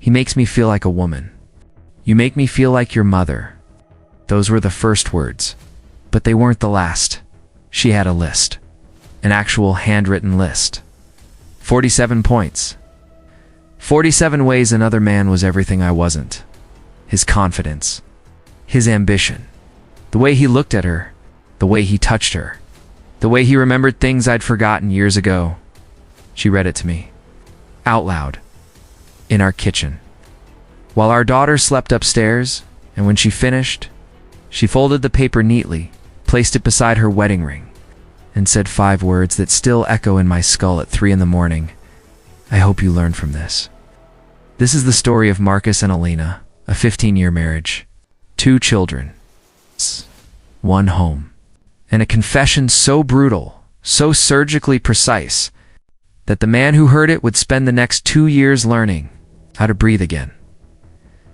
He makes me feel like a woman. You make me feel like your mother. Those were the first words. But they weren't the last. She had a list. An actual handwritten list. 47 points. 47 ways another man was everything I wasn't. His confidence. His ambition. The way he looked at her. The way he touched her. The way he remembered things I'd forgotten years ago. She read it to me. Out loud. In our kitchen. While our daughter slept upstairs, and when she finished, she folded the paper neatly, placed it beside her wedding ring, and said 5 words that still echo in my skull at 3 in the morning. I hope you learn from this. This is the story of Marcus and Alina, a 15-year marriage, 2 children, 1 home, and a confession so brutal, so surgically precise, that the man who heard it would spend the next 2 years learning how to breathe again.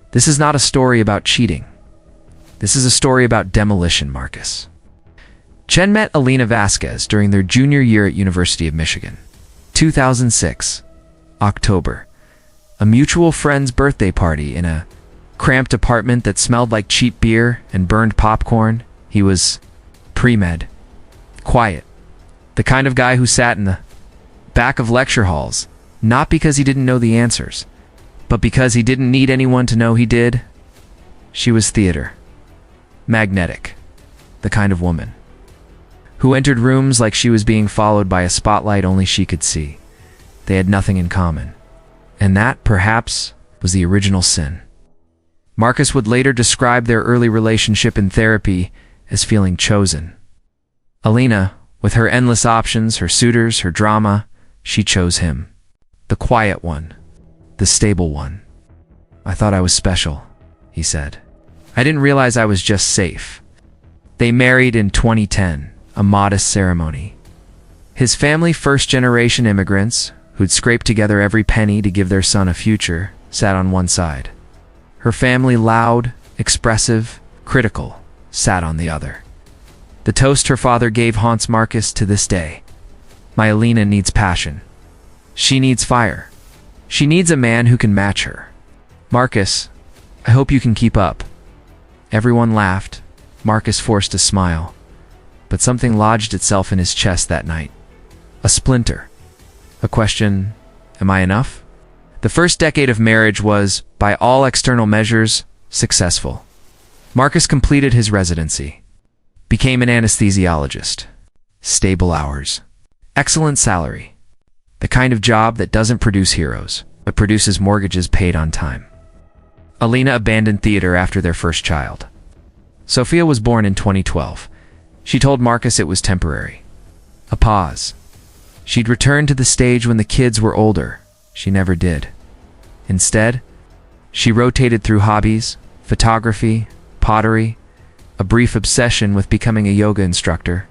This is not a story about cheating. This is a story about demolition, Marcus. Chen met Alina Vasquez during their junior year at University of Michigan. 2006, October. A mutual friend's birthday party in a cramped apartment that smelled like cheap beer and burned popcorn. He was pre-med, quiet, the kind of guy who sat in the back of lecture halls, not because he didn't know the answers, but because he didn't need anyone to know he did. She was theater. Magnetic. The kind of woman who entered rooms like she was being followed by a spotlight only she could see. They had nothing in common. And that, perhaps, was the original sin. Marcus would later describe their early relationship in therapy as feeling chosen. Alina, with her endless options, her suitors, her drama, she chose him. The quiet one. The stable one. I thought I was special, he said. I didn't realize I was just safe. They married in 2010, a modest ceremony. His family, first-generation immigrants, who'd scraped together every penny to give their son a future, sat on one side. Her family, loud, expressive, critical, sat on the other. The toast her father gave haunts Marcus to this day. My Alina needs passion. She needs fire. She needs a man who can match her. Marcus, I hope you can keep up. Everyone laughed. Marcus forced a smile. But something lodged itself in his chest that night. A splinter. A question, am I enough? The first decade of marriage was, by all external measures, successful. Marcus completed his residency. Became an anesthesiologist. Stable hours. Excellent salary. The kind of job that doesn't produce heroes, but produces mortgages paid on time. Alina abandoned theater after their first child. Sophia was born in 2012. She told Marcus it was temporary. A pause. She'd return to the stage when the kids were older. She never did. Instead, she rotated through hobbies, photography, pottery, a brief obsession with becoming a yoga instructor,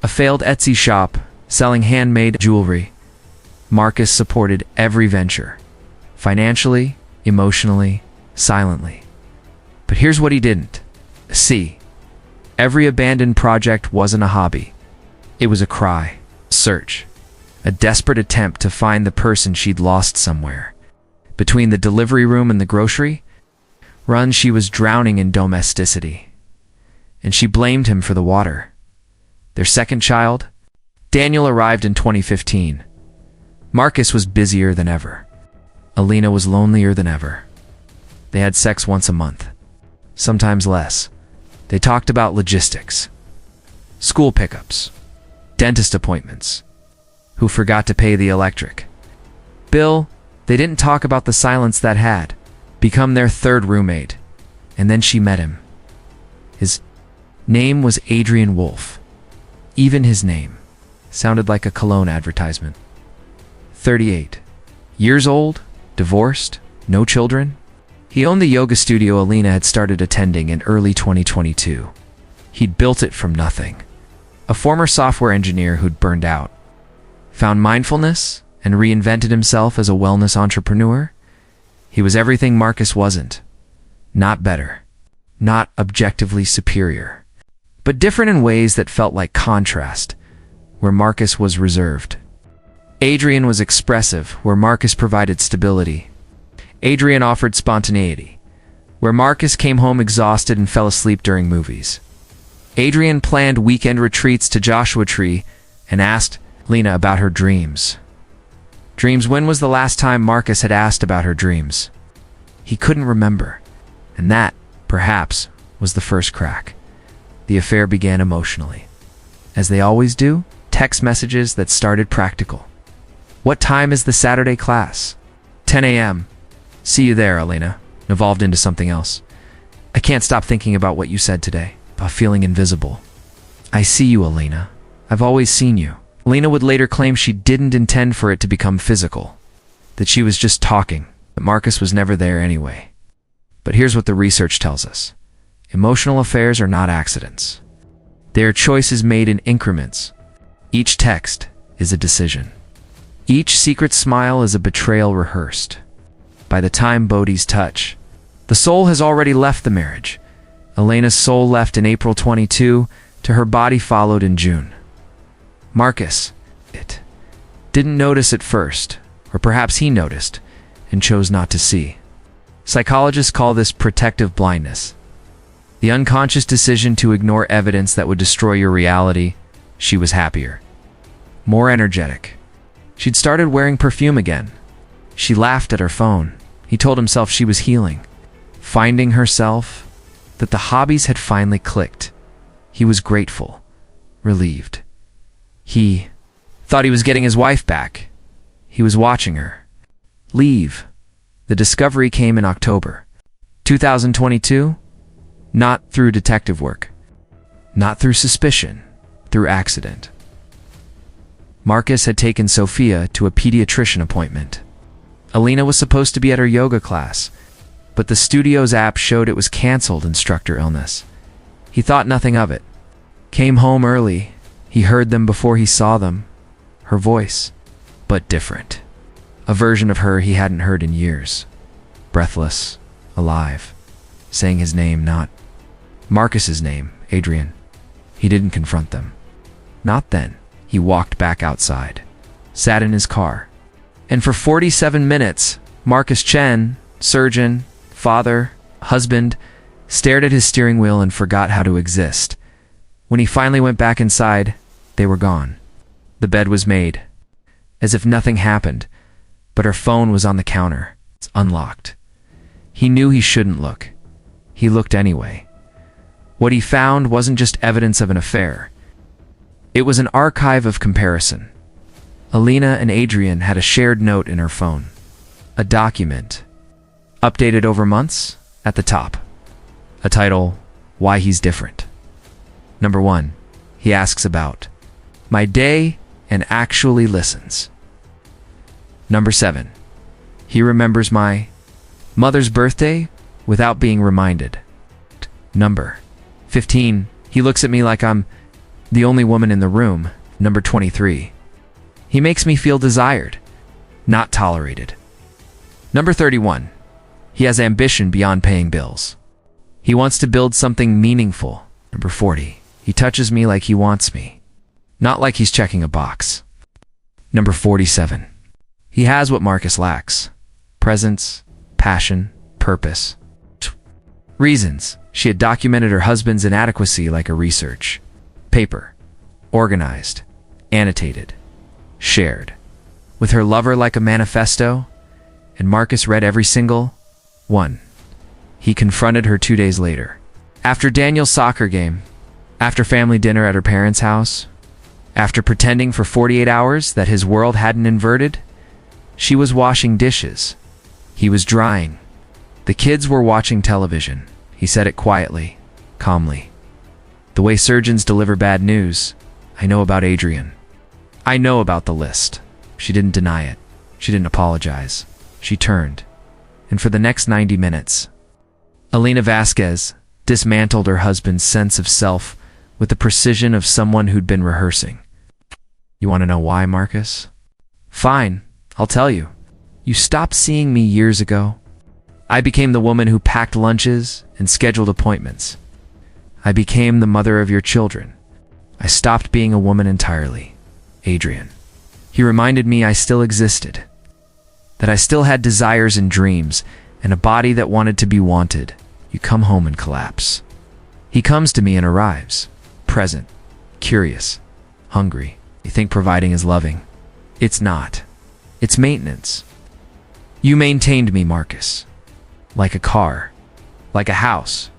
a failed Etsy shop selling handmade jewelry. Marcus supported every venture, financially, emotionally, silently. But here's what he didn't see. Every abandoned project wasn't a hobby. It was a cry, search, a desperate attempt to find the person she'd lost somewhere. Between the delivery room and the grocery run, she was drowning in domesticity. And she blamed him for the water. Their second child, Daniel, arrived in 2015. Marcus was busier than ever. Alina was lonelier than ever. They had sex once a month, sometimes less. They talked about logistics, school pickups, dentist appointments, who forgot to pay the electric bill. They didn't talk about the silence that had become their third roommate. And then she met him. His name was Adrian Wolf. Even his name sounded like a cologne advertisement. 38. Years old, divorced, no children. He owned the yoga studio Alina had started attending in early 2022. He'd built it from nothing. A former software engineer who'd burned out, found mindfulness, and reinvented himself as a wellness entrepreneur. He was everything Marcus wasn't. Not better. Not objectively superior. But different in ways that felt like contrast, where Marcus was reserved. Adrian was expressive, where Marcus provided stability. Adrian offered spontaneity, where Marcus came home exhausted and fell asleep during movies. Adrian planned weekend retreats to Joshua Tree and asked Lena about her dreams. Dreams. When was the last time Marcus had asked about her dreams? He couldn't remember, and that, perhaps, was the first crack. The affair began emotionally. As they always do, text messages that started practical. What time is the Saturday class? 10 a.m. See you there, Elena. Evolved into something else. I can't stop thinking about what you said today, about feeling invisible. I see you, Elena. I've always seen you. Elena would later claim she didn't intend for it to become physical, that she was just talking, that Marcus was never there anyway. But here's what the research tells us. Emotional affairs are not accidents. They are choices made in increments. Each text is a decision. Each secret smile is a betrayal rehearsed. By the time bodies touch, the soul has already left the marriage. Elena's soul left in April 22, to her body followed in June. Marcus, didn't notice at first, or perhaps he noticed and chose not to see. Psychologists call this protective blindness. The unconscious decision to ignore evidence that would destroy your reality. She was happier, more energetic. She'd started wearing perfume again. She laughed at her phone. He told himself she was healing, finding herself, that the hobbies had finally clicked. He was grateful, relieved. He thought he was getting his wife back. He was watching her leave. The discovery came in October 2022, not through detective work, not through suspicion, through accident. Marcus had taken Sophia to a pediatrician appointment. Elena was supposed to be at her yoga class, but the studio's app showed it was canceled. Instructor illness. He thought nothing of it. Came home early. He heard them before he saw them. Her voice, but different. A version of her he hadn't heard in years. Breathless, alive, saying his name, not Marcus's name, Adrian. He didn't confront them. Not then. He walked back outside, sat in his car, and for 47 minutes, Marcus Chen, surgeon, father, husband, stared at his steering wheel and forgot how to exist. When he finally went back inside, they were gone. The bed was made, as if nothing happened, but her phone was on the counter. It's unlocked. He knew he shouldn't look. He looked anyway. What he found wasn't just evidence of an affair. It was an archive of comparison. Elena and Adrian had a shared note in her phone. A document, updated over months, at the top. A title, Why He's Different. Number 1, he asks about my day and actually listens. Number 7, he remembers my mother's birthday without being reminded. Number 15, he looks at me like I'm the only woman in the room. Number 23, he makes me feel desired, not tolerated. Number 31, he has ambition beyond paying bills. He wants to build something meaningful. Number 40, he touches me like he wants me, not like he's checking a box. Number 47, he has what Marcus lacks: presence, passion, purpose. Reasons. She had documented her husband's inadequacy like a research paper, organized, annotated, shared, with her lover like a manifesto, and Marcus read every single one. He confronted her 2 days later. After Daniel's soccer game, after family dinner at her parents' house, after pretending for 48 hours that his world hadn't inverted, she was washing dishes. He was drying. The kids were watching television. He said it quietly, calmly. The way surgeons deliver bad news, I know about Adrian. I know about the list. She didn't deny it. She didn't apologize. She turned. And for the next 90 minutes, Elena Vasquez dismantled her husband's sense of self with the precision of someone who'd been rehearsing. You want to know why, Marcus? Fine, I'll tell you. You stopped seeing me years ago. I became the woman who packed lunches and scheduled appointments. I became the mother of your children. I stopped being a woman entirely. Adrian. He reminded me I still existed, that I still had desires and dreams, and a body that wanted to be wanted, you come home and collapse. He comes to me and arrives, present, curious, hungry. You think providing is loving. It's not. It's maintenance. You maintained me, Marcus. Like a car. Like a house.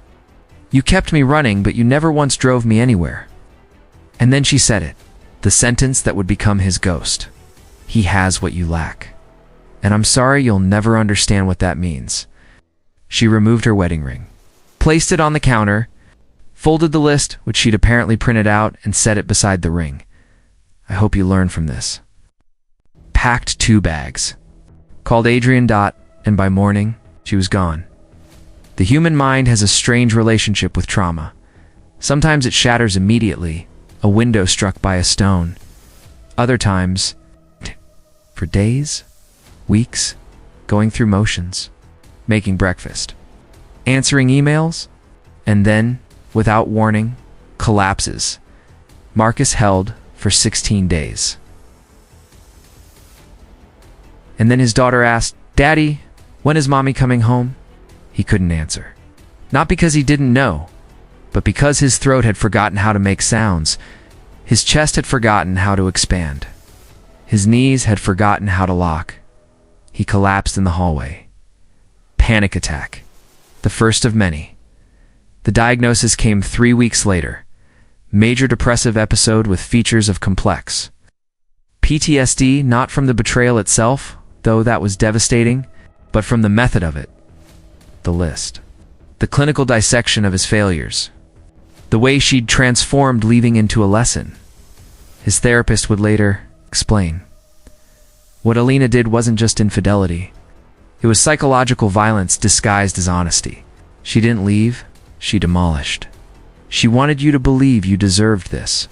You kept me running, but you never once drove me anywhere. And then she said it, the sentence that would become his ghost. He has what you lack. And I'm sorry, you'll never understand what that means. She removed her wedding ring, placed it on the counter, folded the list, which she'd apparently printed out, and set it beside the ring. I hope you learn from this. Packed 2 bags. Called Adrian. And by morning, she was gone. The human mind has a strange relationship with trauma. Sometimes it shatters immediately, a window struck by a stone. Other times, for days, weeks, going through motions, making breakfast, answering emails, and then, without warning, collapses. Marcus held for 16 days. And then his daughter asked, "Daddy, when is Mommy coming home?" He couldn't answer. Not because he didn't know, but because his throat had forgotten how to make sounds. His chest had forgotten how to expand. His knees had forgotten how to lock. He collapsed in the hallway. Panic attack. The first of many. The diagnosis came 3 weeks later. Major depressive episode with features of complex PTSD, not from the betrayal itself, though that was devastating, but from the method of it. The list. The clinical dissection of his failures. The way she'd transformed, leaving into a lesson. His therapist would later explain. What Alina did wasn't just infidelity. It was psychological violence disguised as honesty. She didn't leave, she demolished. She wanted you to believe you deserved this,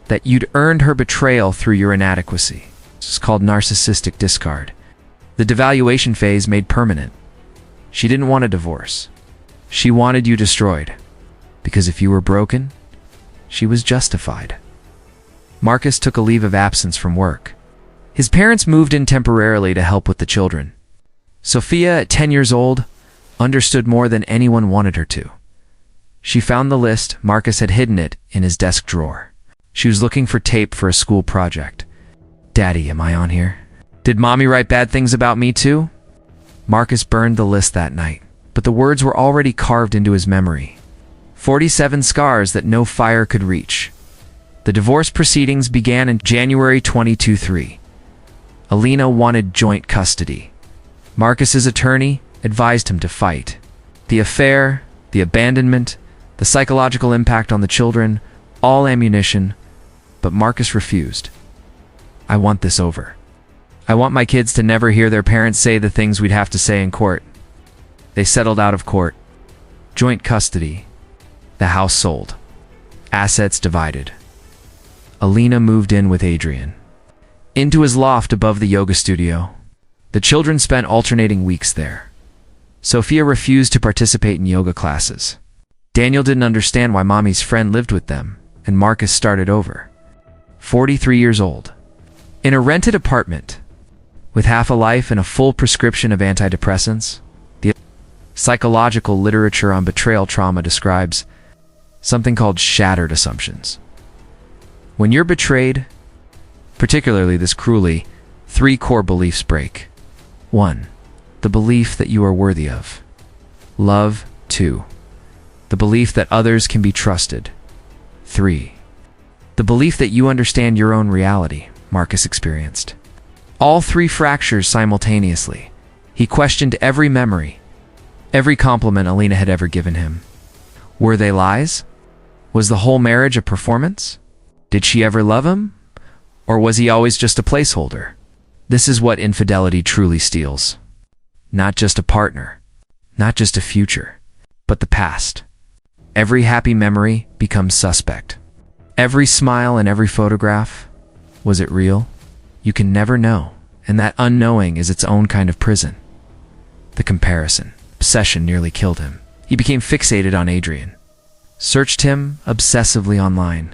that you'd earned her betrayal through your inadequacy. It's called narcissistic discard. The devaluation phase made permanent. She didn't want a divorce. She wanted you destroyed. Because if you were broken, she was justified. Marcus took a leave of absence from work. His parents moved in temporarily to help with the children. Sophia, at 10 years old, understood more than anyone wanted her to. She found the list. Marcus had hidden it in his desk drawer. She was looking for tape for a school project. "Daddy, am I on here? Did Mommy write bad things about me too?" Marcus burned the list that night, but the words were already carved into his memory. 47 scars that no fire could reach. The divorce proceedings began in January 2023. Alina wanted joint custody. Marcus's attorney advised him to fight. The affair, the abandonment, the psychological impact on the children, all ammunition, but Marcus refused. "I want this over. I want my kids to never hear their parents say the things we'd have to say in court." They settled out of court. Joint custody. The house sold. Assets divided. Alina moved in with Adrian. Into his loft above the yoga studio. The children spent alternating weeks there. Sophia refused to participate in yoga classes. Daniel didn't understand why Mommy's friend lived with them, and Marcus started over. 43 years old. In a rented apartment, with half a life and a full prescription of antidepressants. The psychological literature on betrayal trauma describes something called shattered assumptions. When you're betrayed, particularly this cruelly, 3 core beliefs break. 1. The belief that you are worthy of love. 2. The belief that others can be trusted. 3. The belief that you understand your own reality. Marcus experienced all 3 fractures simultaneously. He questioned every memory, every compliment Alina had ever given him. Were they lies? Was the whole marriage a performance? Did she ever love him? Or was he always just a placeholder? This is what infidelity truly steals. Not just a partner, not just a future, but the past. Every happy memory becomes suspect. Every smile and every photograph, was it real? You can never know, and that unknowing is its own kind of prison. The comparison, obsession nearly killed him. He became fixated on Adrian, searched him obsessively online,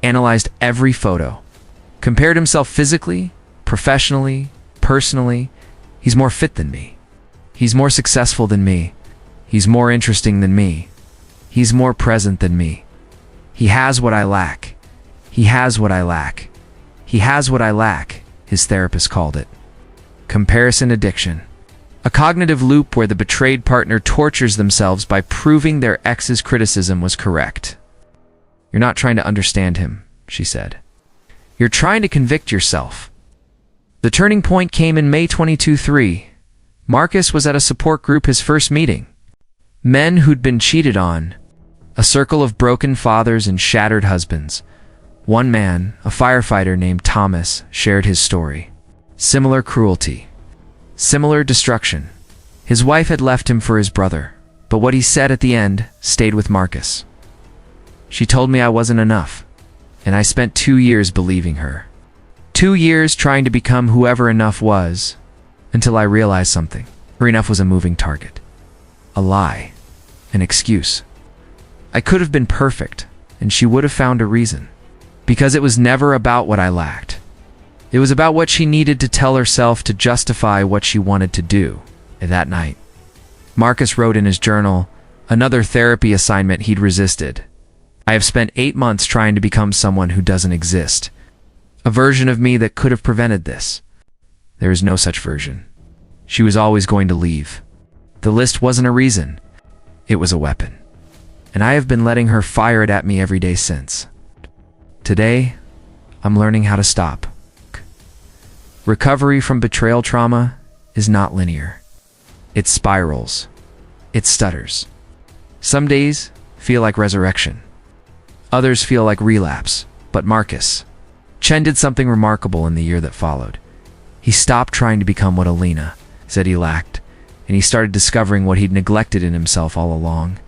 analyzed every photo, compared himself physically, professionally, personally, He's more fit than me. He's more successful than me. He's more interesting than me. He's more present than me. He has what I lack. He has what I lack. He has what I lack, his therapist called it. Comparison addiction. A cognitive loop where the betrayed partner tortures themselves by proving their ex's criticism was correct. You're not trying to understand him, she said. You're trying to convict yourself. The turning point came in May 22-3. Marcus was at a support group, his first meeting. Men who'd been cheated on. A circle of broken fathers and shattered husbands. One man, a firefighter named Thomas, shared his story. Similar cruelty. Similar destruction. His wife had left him for his brother, but what he said at the end stayed with Marcus. She told me I wasn't enough, and I spent 2 years believing her. 2 years trying to become whoever enough was, until I realized something. Her enough was a moving target. A lie. An excuse. I could have been perfect, and she would have found a reason. Because it was never about what I lacked. It was about what she needed to tell herself to justify what she wanted to do. That night, Marcus wrote in his journal, another therapy assignment he'd resisted. I have spent 8 months trying to become someone who doesn't exist. A version of me that could have prevented this. There is no such version. She was always going to leave. The list wasn't a reason. It was a weapon. And I have been letting her fire it at me every day since. Today, I'm learning how to stop. Recovery from betrayal trauma is not linear. It spirals. It stutters. Some days feel like resurrection. Others feel like relapse. But Marcus, Chen did something remarkable in the year that followed. He stopped trying to become what Alina said he lacked, and he started discovering what he'd neglected in himself all along.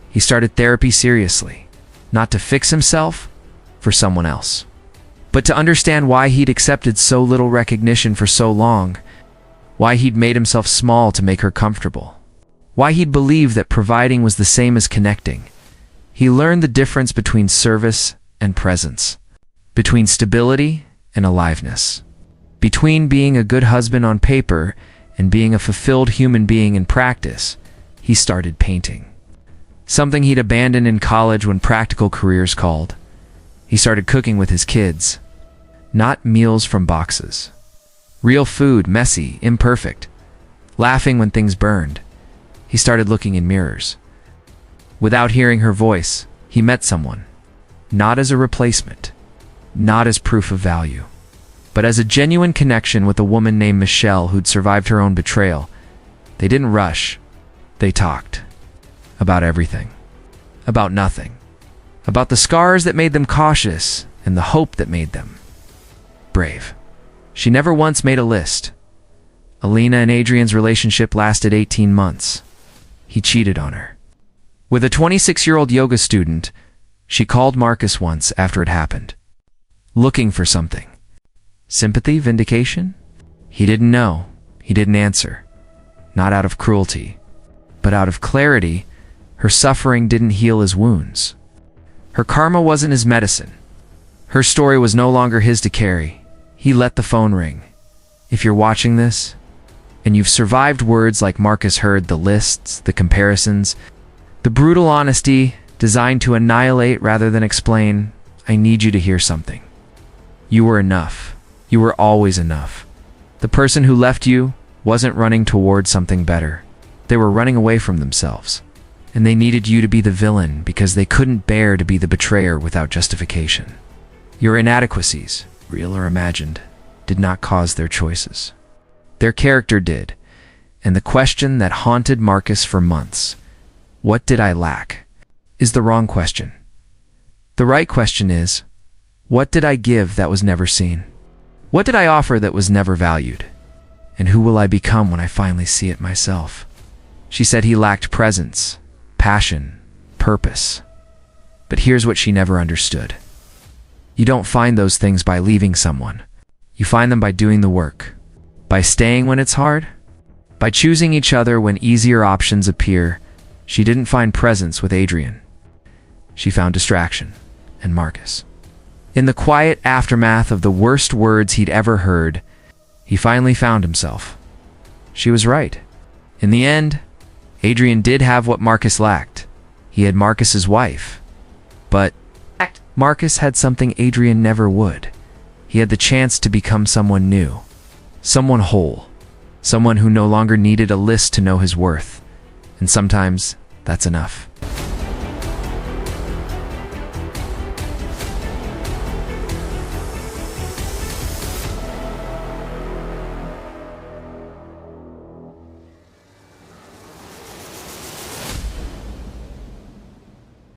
He started therapy seriously, not to fix himself, for someone else, but to understand why he'd accepted so little recognition for so long, why he'd made himself small to make her comfortable, why he'd believed that providing was the same as connecting. He learned the difference between service and presence, between stability and aliveness, between being a good husband on paper and being a fulfilled human being in practice. He started painting. Something he'd abandoned in college when practical careers called. He started cooking with his kids. Not meals from boxes. Real food, messy, imperfect. Laughing when things burned. He started looking in mirrors. Without hearing her voice, he met someone. Not as a replacement. Not as proof of value. But as a genuine connection with a woman named Michelle who'd survived her own betrayal. They didn't rush. They talked. About everything. About nothing. About the scars that made them cautious and the hope that made them brave. She never once made a list. Alina and Adrian's relationship lasted 18 months. He cheated on her. With a 26-year-old yoga student, she called Marcus once after it happened, looking for something. Sympathy? Vindication? He didn't know. He didn't answer. Not out of cruelty, but out of clarity. Her suffering didn't heal his wounds. Her karma wasn't his medicine. Her story was no longer his to carry. He let the phone ring. If you're watching this, and you've survived words like Marcus heard, the lists, the comparisons, the brutal honesty designed to annihilate rather than explain, I need you to hear something. You were enough. You were always enough. The person who left you wasn't running toward something better. They were running away from themselves. And they needed you to be the villain because they couldn't bear to be the betrayer without justification. Your inadequacies, real or imagined, did not cause their choices. Their character did. And the question that haunted Marcus for months, what did I lack, is the wrong question. The right question is, what did I give that was never seen? What did I offer that was never valued? And who will I become when I finally see it myself? She said he lacked presence, passion, purpose. But here's what she never understood. You don't find those things by leaving someone. You find them by doing the work. By staying when it's hard. By choosing each other when easier options appear. She didn't find presence with Adrian. She found distraction and Marcus. In the quiet aftermath of the worst words he'd ever heard, he finally found himself. She was right. In the end, Adrian did have what Marcus lacked. He had Marcus's wife. But Marcus had something Adrian never would. He had the chance to become someone new. Someone whole. Someone who no longer needed a list to know his worth. And sometimes, that's enough.